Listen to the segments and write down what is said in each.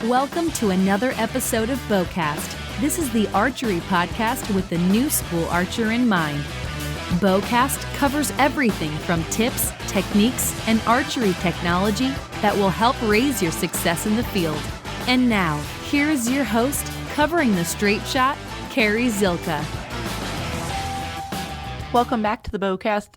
Welcome to another episode of Bowcast. This is the archery podcast with the new school archer in mind. Bowcast covers everything from tips, techniques, and archery technology that will help raise your success in the field. And now, here is your host, covering the straight shot, Carrie Zilka. Welcome back to the Bowcast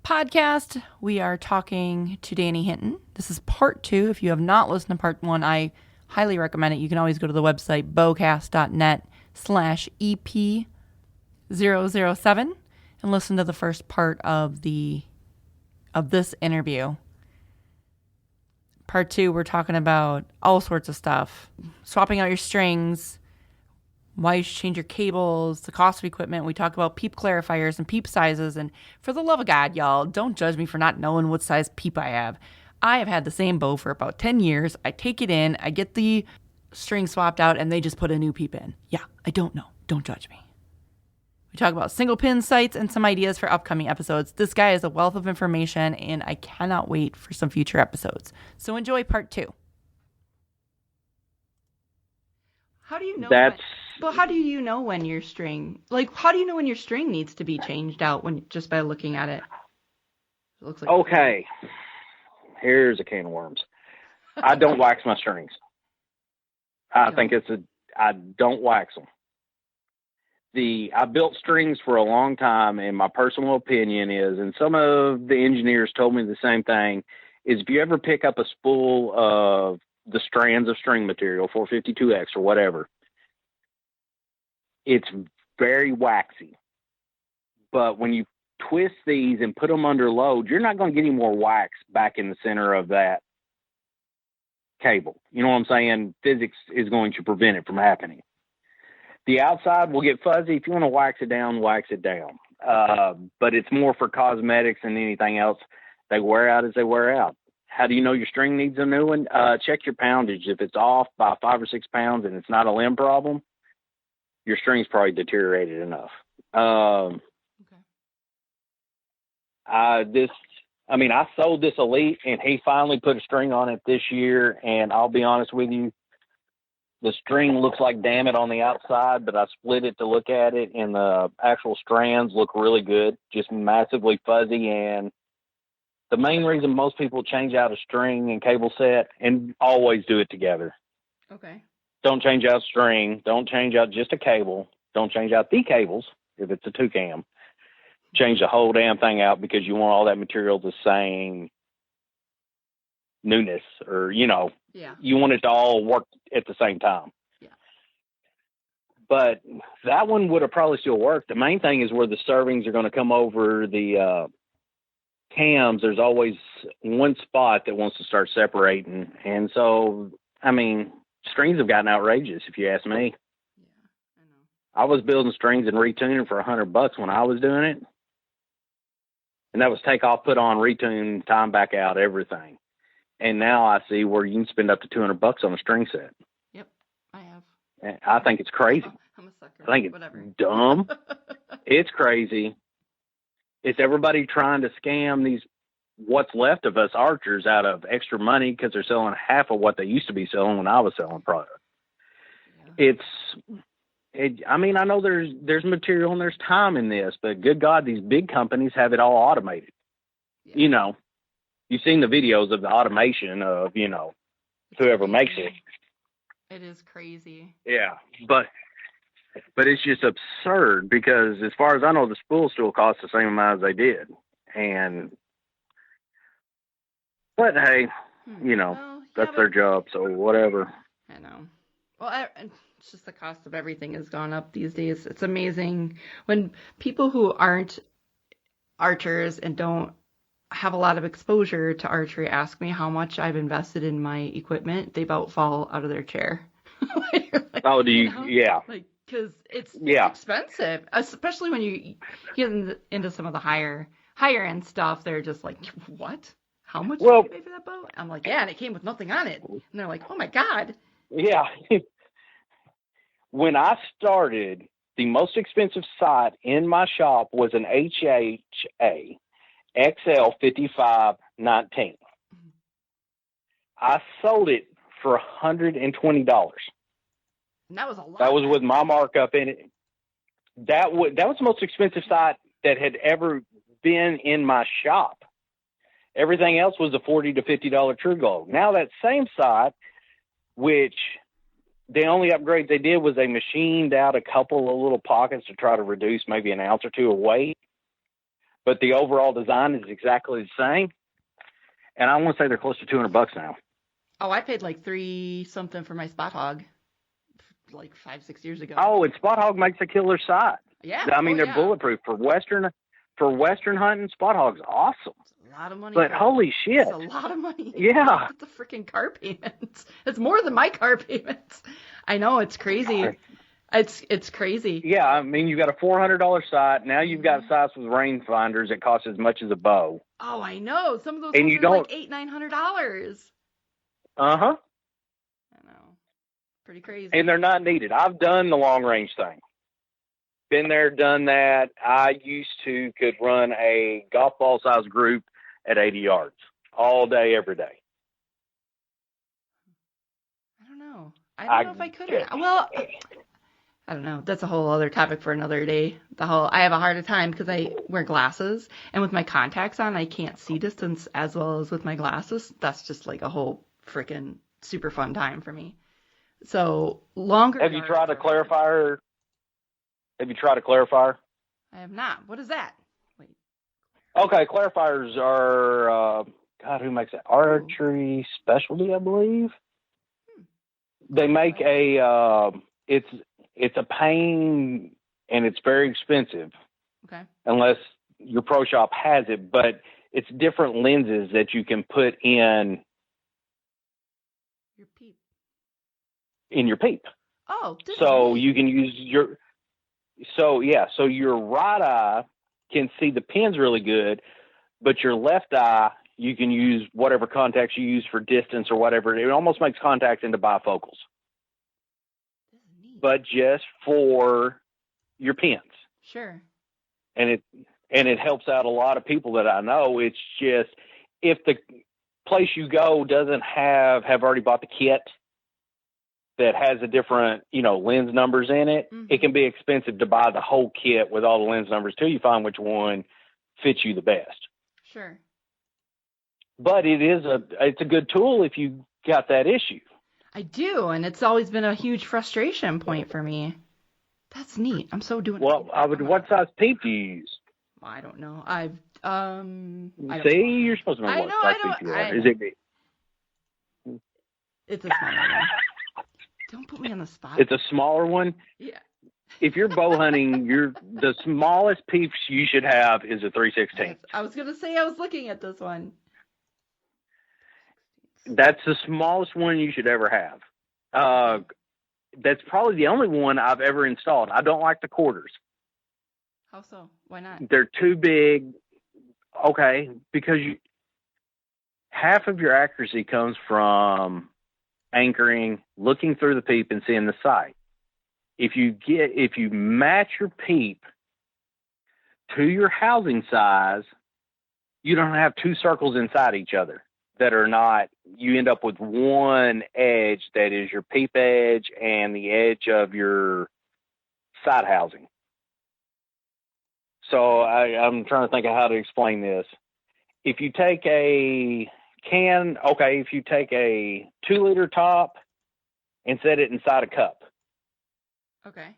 podcast. We are talking to Danny Hinton. This is part 2. If you have not listened to part 1, I highly recommend it. You can always go to the website bowcast.net/EP007 and listen to the first part of this interview. Part 2, we're talking about all sorts of stuff. Swapping out your strings, why you should change your cables, the cost of equipment. We talk about Peep Clarifiers and Peep Sizes. And for the love of God, y'all, don't judge me for not knowing what size peep I have. I have had the same bow for about 10 years. I take it in, I get the string swapped out, and they just put a new peep in. Yeah, I don't know. Don't judge me. We talk about single pin sights and some ideas for upcoming episodes. This guy is a wealth of information, and I cannot wait for some future episodes. So enjoy part 2. How do you know? How do you know when your string, how do you know when your string needs to be changed out just by looking at it? It looks like okay. Here's a can of worms. I don't wax my strings. I don't wax them. I built strings for a long time, and my personal opinion is, and some of the engineers told me the same thing, is if you ever pick up a spool of the strands of string material, 452X or whatever, it's very waxy. But when you twist these and put them under load, you're not going to get any more wax back in the center of that cable. You know what I'm saying? Physics is going to prevent it from happening. The outside will get fuzzy. If you want to wax it down, wax it down. But it's more for cosmetics than anything else. They wear out as they wear out. How do you know your string needs a new one? Check your poundage. If it's off by 5 or 6 pounds and it's not a limb problem, your string's probably deteriorated enough. I sold this Elite, and he finally put a string on it this year, and I'll be honest with you, the string looks like damn it on the outside, but I split it to look at it, and the actual strands look really good, just massively fuzzy. And the main reason most people change out a string and cable set, and always do it together. Okay. Don't change out string. Don't change out just a cable. Don't change out the cables if it's a 2-cam. Change the whole damn thing out because you want all that material the same newness, or, you want it to all work at the same time. Yeah. But that one would have probably still worked. The main thing is where the servings are going to come over the cams. There's always one spot that wants to start separating. And so, strings have gotten outrageous, if you ask me. Yeah, I know. I was building strings and retuning for $100 when I was doing it. And that was take off, put on, retune, time back out, everything. And now I see where you can spend up to $200 on a string set. Yep, I have. And I think it's crazy. I'm a sucker. I think it's dumb. It's crazy. It's everybody trying to scam what's left of us archers out of extra money because they're selling half of what they used to be selling when I was selling product. Yeah. I know there's material and there's time in this, but good God, these big companies have it all automated. Yeah. You've seen the videos of the automation of, whoever makes it. It is crazy. Yeah, but it's just absurd because as far as I know, the spool still costs the same amount as they did. But hey, that's their job, so whatever. I know. Well, it's just the cost of everything has gone up these days. It's amazing when people who aren't archers and don't have a lot of exposure to archery ask me how much I've invested in my equipment. They about fall out of their chair. Oh, do you? Yeah. Because it's expensive, especially when you get into some of the higher end stuff. They're just like, what? How much did you pay for that boat? I'm like, yeah, and it came with nothing on it. And they're like, oh my God. Yeah. When I started, the most expensive sight in my shop was an HHA XL 5519. I sold it for $120. And that was a lot. That was with my markup in it. That was the most expensive site that had ever been in my shop. Everything else was a $40 to $50 True Gold. Now that same site, which the only upgrade they did was they machined out a couple of little pockets to try to reduce maybe an ounce or two of weight, but the overall design is exactly the same. And I want to say they're close to $200 now. Oh, I paid like $3 something for my Spot Hog, like 5-6 years ago. Oh, and Spot Hog makes a killer site. Yeah, I mean, they're bulletproof for Western hunting. Spot Hog's awesome. It's a lot of money. But holy shit, it's a lot of money. Yeah, it's a freaking car payment. It's more than my car payments. I know, it's crazy. It's crazy. Yeah, I mean, you got a $400 sight. Now you've got sights with rangefinders that cost as much as a bow. Oh, I know. Some of those and ones you are don't... like $800-900. Uh-huh. I know. Pretty crazy. And they're not needed. I've done the long range thing. Been there, done that. I could run a golf ball size group at 80 yards all day, every day. I don't know. I don't know if I could. Well, I don't know. That's a whole other topic for another day. I have a harder time because I wear glasses, and with my contacts on, I can't see distance as well as with my glasses. That's just like a whole freaking super fun time for me. So longer. Have you tried a clarifier? I have not. What is that? Wait. Okay, clarifiers are, God, who makes it? Archery Specialty, I believe. They make it's a pain, and it's very expensive. Okay. Unless your pro shop has it, but it's different lenses that you can put in your Peep. In your Peep. Oh, so you can use your right eye can see the pins really good, but your left eye, you can use whatever contacts you use for distance or whatever. It almost makes contacts into bifocals. But just for your pins. Sure. And it helps out a lot of people that I know. It's just, if the place you go doesn't have already bought the kit that has a different, lens numbers in it, it can be expensive to buy the whole kit with all the lens numbers till you find which one fits you the best. Sure. But it's a good tool if you got that issue. I do, and it's always been a huge frustration point for me. That's neat. I'm so doing. Well, what size Peep do you use? I don't know. You're supposed to know what size Peep you have. Is it? It's a smaller one. Don't put me on the spot. It's a smaller one? Yeah. If you're bow hunting, the smallest Peeps you should have is a 3/16. I was gonna say I was looking at this one. That's the smallest one you should ever have. That's probably the only one I've ever installed. I don't like the quarters. How so? Why not? They're too big. Okay, because half of your accuracy comes from anchoring, looking through the Peep, and seeing the sight. If you match your Peep to your housing size, you don't have two circles inside each other that are not. You end up with one edge that is your Peep edge and the edge of your side housing. So I'm trying to think of how to explain this. If you take a 2-liter top and set it inside a cup. Okay.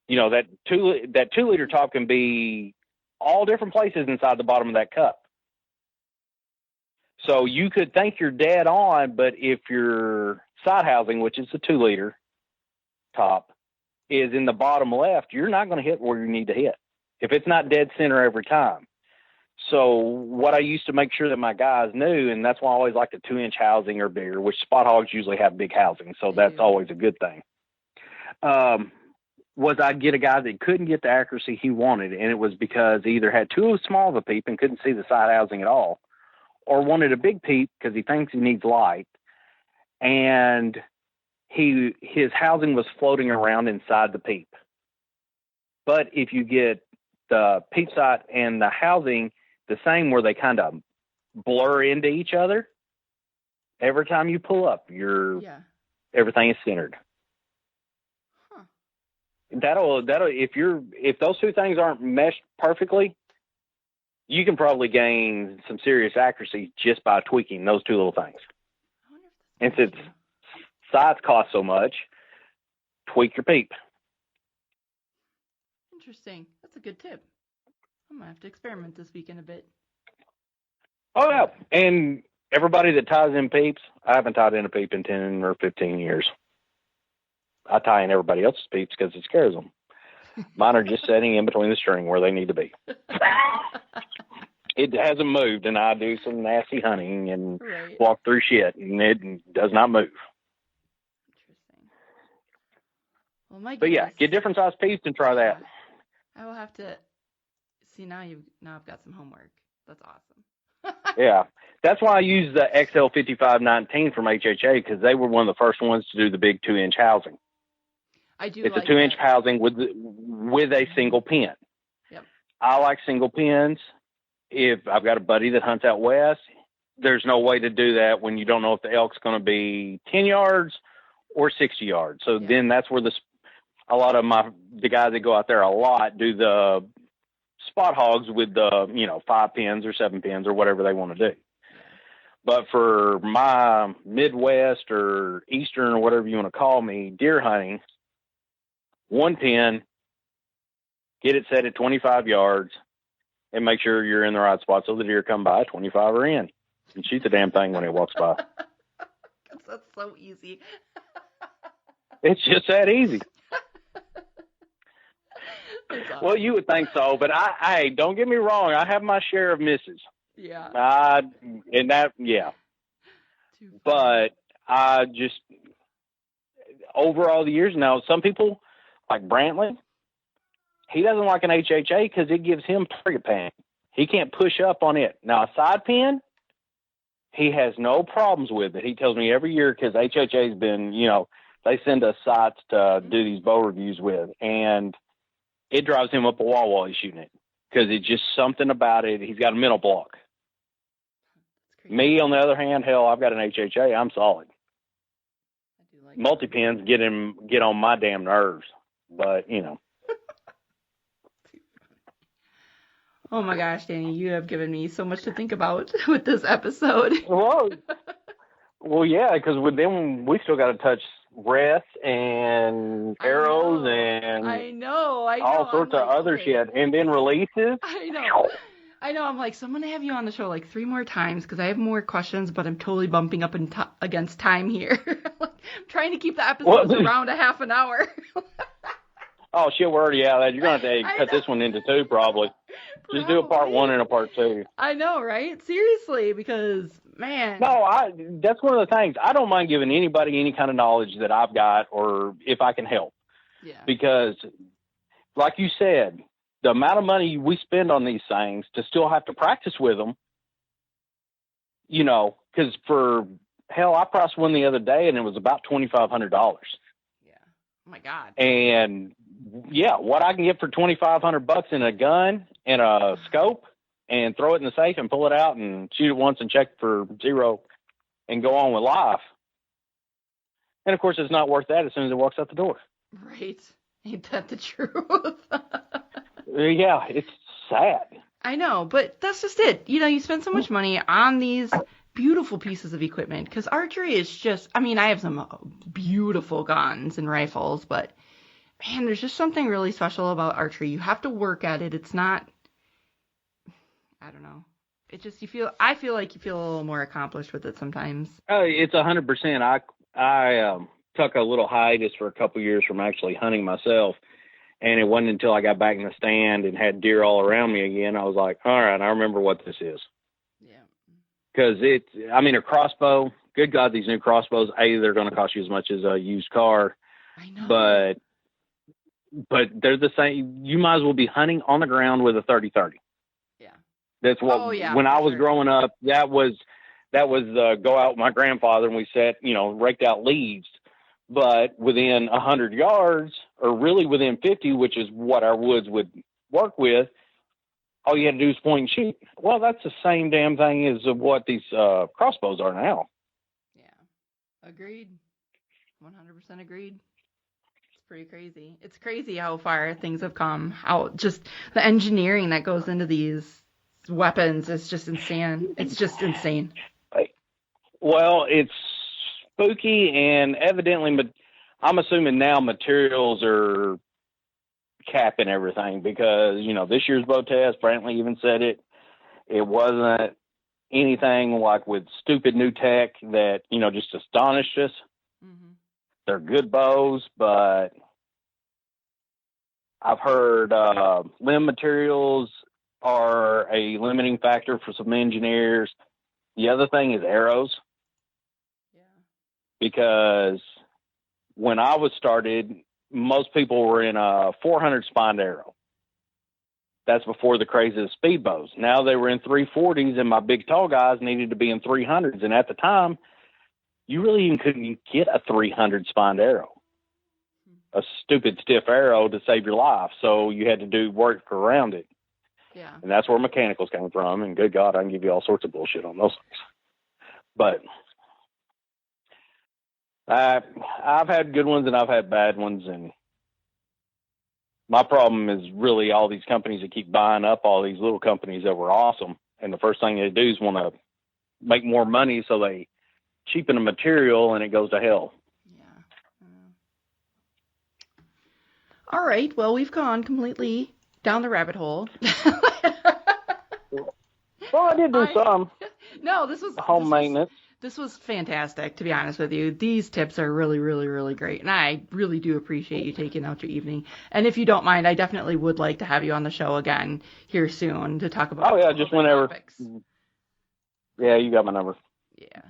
That 2-liter top can be all different places inside the bottom of that cup. So you could think you're dead on, but if your side housing, which is the 2-liter top, is in the bottom left, you're not going to hit where you need to hit if it's not dead center every time. So what I used to make sure that my guys knew, and that's why I always like the 2-inch housing or bigger, which Spot Hogs usually have big housing, so that's always a good thing, was I'd get a guy that couldn't get the accuracy he wanted, and it was because he either had too small of a Peep and couldn't see the side housing at all, or wanted a big Peep because he thinks he needs light, and his housing was floating around inside the Peep. But if you get the Peep sight and the housing the same, where they kind of blur into each other, every time you pull up, your everything is centered. Huh. That'll if those two things aren't meshed perfectly, you can probably gain some serious accuracy just by tweaking those two little things. And since sides cost so much, tweak your peep. Interesting. That's a good tip. I'm going to have to experiment this weekend a bit. Oh, yeah. And everybody that ties in peeps, I haven't tied in a peep in 10 or 15 years. I tie in everybody else's peeps because it scares them. Mine are just setting in between the string where they need to be. It hasn't moved, and I do some nasty hunting and walk through shit, and it does not move. Interesting. Well, my but yeah, get different size peeps and try that. I will have to see now. I've got some homework. That's awesome. Yeah, that's why I use the XL5519 from HHA because they were one of the first ones to do the big 2-inch housing. I do. It's like a 2-inch that. housing with a single pin. Yep. I like single pins. If I've got a buddy that hunts out west, there's no way to do that when you don't know if the elk's going to be 10 yards or 60 yards. So then that's where a lot of the guys that go out there a lot do the spot hogs with the 5 pins or 7 pins or whatever they want to do. But for my Midwest or Eastern or whatever you want to call me, deer hunting, 1 pin, get it set at 25 yards, and make sure you're in the right spot so the deer come by 25 or in and shoot the damn thing when it walks by. That's so easy. It's just that easy. Awesome. Well, you would think so, but I don't get me wrong. I have my share of misses. Yeah. But I just, over all the years now, some people, like Brantley, he doesn't like an HHA because it gives him target panic. He can't push up on it. Now, a side pin, he has no problems with it. He tells me every year because HHA's been, they send us sites to do these bow reviews with, and it drives him up a wall while he's shooting it because it's just something about it. He's got a mental block. Me, on the other hand, hell, I've got an HHA. I'm solid. I do like multi-pins get on my damn nerves, but Oh my gosh, Danny, you have given me so much to think about with this episode. Well, yeah, because with them, we still got to touch rests and arrows and I know. all sorts of other shit, and then releases. I know. I'm like, so I'm going to have you on the show like 3 more times because I have more questions, but I'm totally bumping up against time here. I'm trying to keep the episodes around a half an hour. Oh, shit, we're already out of that. You're going to have to cut this one into 2 probably. Just do a part 1 and a part 2. I know, right? Seriously, because, man. No, that's one of the things. I don't mind giving anybody any kind of knowledge that I've got or if I can help. Yeah. Because, like you said, the amount of money we spend on these things to still have to practice with them, because I priced one the other day and it was about $2,500. Yeah. Oh my God. And yeah, what I can get for $2,500 in a gun and a scope and throw it in the safe and pull it out and shoot it once and check for 0 and go on with life. And of course, it's not worth that as soon as it walks out the door. Right. Ain't that the truth? Yeah, it's sad. I know, but that's just it. You spend so much money on these beautiful pieces of equipment because archery is just, I have some beautiful guns and rifles, but man, there's just something really special about archery. You have to work at it. It's not, I don't know. It just, I feel like you feel a little more accomplished with it sometimes. It's 100%. I took a little hiatus for a couple years from actually hunting myself. And it wasn't until I got back in the stand and had deer all around me again, I was like, all right, I remember what this is. Yeah. Because a crossbow, good God, these new crossbows, they're going to cost you as much as a used car. I know. But they're the same. You might as well be hunting on the ground with a 30-30. Yeah. That's what, when I was growing up, that was go out with my grandfather and we sat, raked out leaves. But within 100 yards, or really within 50, which is what our woods would work with, all you had to do is point and shoot. Well, that's the same damn thing as what these crossbows are now. Yeah, agreed. 100% agreed. It's pretty crazy. It's crazy how far things have come. How just the engineering that goes into these weapons is just insane. It's just insane. Well, it's spooky, and evidently, I'm assuming now materials are capping everything because, this year's bow test, Brantley even said it wasn't anything like with stupid new tech that, just astonished us. Mm-hmm. They're good bows, but I've heard limb materials are a limiting factor for some engineers. The other thing is arrows. Yeah. Because when I was started, most people were in a 400 spined arrow. That's before the craze of speed bows. Now they were in 340s, and my big tall guys needed to be in 300s. And at the time, you really even couldn't get a 300 spined arrow, a stupid stiff arrow to save your life. So you had to do work around it. Yeah. And that's where mechanicals came from. And good God, I can give you all sorts of bullshit on those things. But I've had good ones and I've had bad ones. And my problem is really all these companies that keep buying up all these little companies that were awesome. And the first thing they do is want to make more money. So they cheapen the material and it goes to hell. Yeah. All right. Well, we've gone completely down the rabbit hole. Well, I did do some. No, this was home maintenance. This was fantastic, to be honest with you. These tips are really, really, really great. And I really do appreciate you taking out your evening. And if you don't mind, I definitely would like to have you on the show again here soon to talk about just whenever. Topics. Yeah, you got my number. Yeah.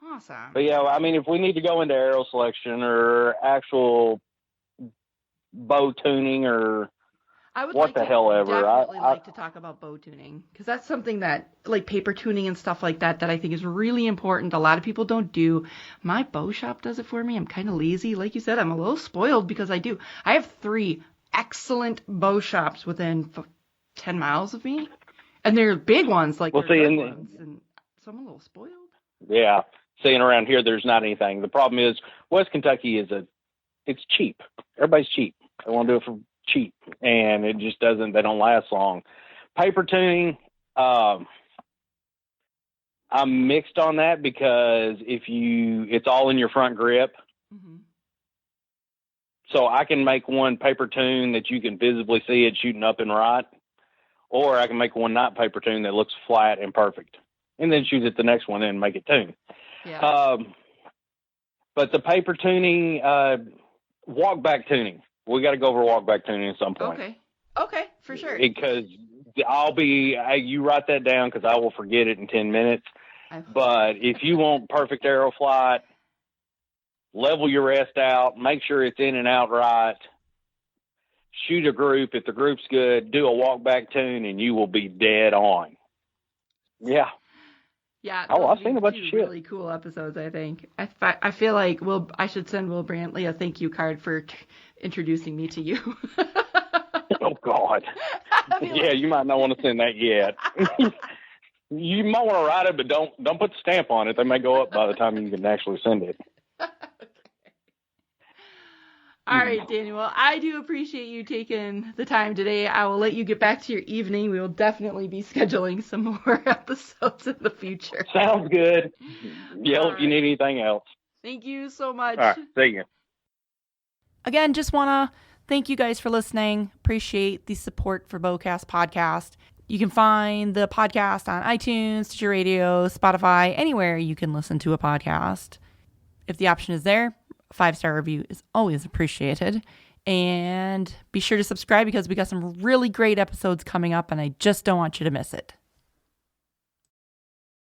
Awesome. But yeah, I mean, if we need to go into arrow selection or actual bow tuning or I would definitely like to talk about bow tuning because that's something that, like paper tuning and stuff like that, that I think is really important. A lot of people don't do. My bow shop does it for me. I'm kind of lazy. Like you said, I'm a little spoiled because I do. I have 3 excellent bow shops within 10 miles of me. And they're big ones, like ones. And so I'm a little spoiled. Yeah. Seeing around here, there's not anything. The problem is West Kentucky it's cheap. Everybody's cheap. They want to do it for cheap, and it just doesn't. They don't last long. Paper tuning, I'm mixed on that because it's all in your front grip. Mm-hmm. So I can make one paper tune that you can visibly see it shooting up and right, or I can make one not paper tune that looks flat and perfect, and then shoot at the next one and make it tune. Yeah. But the paper tuning, walk back tuning. We got to go over walk back tuning at some point. Okay, for sure. Because you write that down because I will forget it in 10 minutes. But if you want perfect arrow flight, level your rest out, make sure it's in and out right, shoot a group. If the group's good, do a walk back tune and you will be dead on. Yeah. Yeah. I've seen a bunch of shit. Really cool episodes, I think. I feel like I should send Will Brantley a thank you card for introducing me to you. Oh, God. Yeah, you might not want to send that yet. You might want to write it, but don't put the stamp on it. They may go up by the time you can actually send it. All right, Daniel. Well, I do appreciate you taking the time today. I will let you get back to your evening. We will definitely be scheduling some more episodes in the future. Sounds good. Yell if you need anything else. Thank you so much. All right, see you. Again, just want to thank you guys for listening. Appreciate the support for Bowcast Podcast. You can find the podcast on iTunes, Stitcher Radio, Spotify, anywhere you can listen to a podcast. If the option is there, a 5-star review is always appreciated. And be sure to subscribe because we got some really great episodes coming up and I just don't want you to miss it.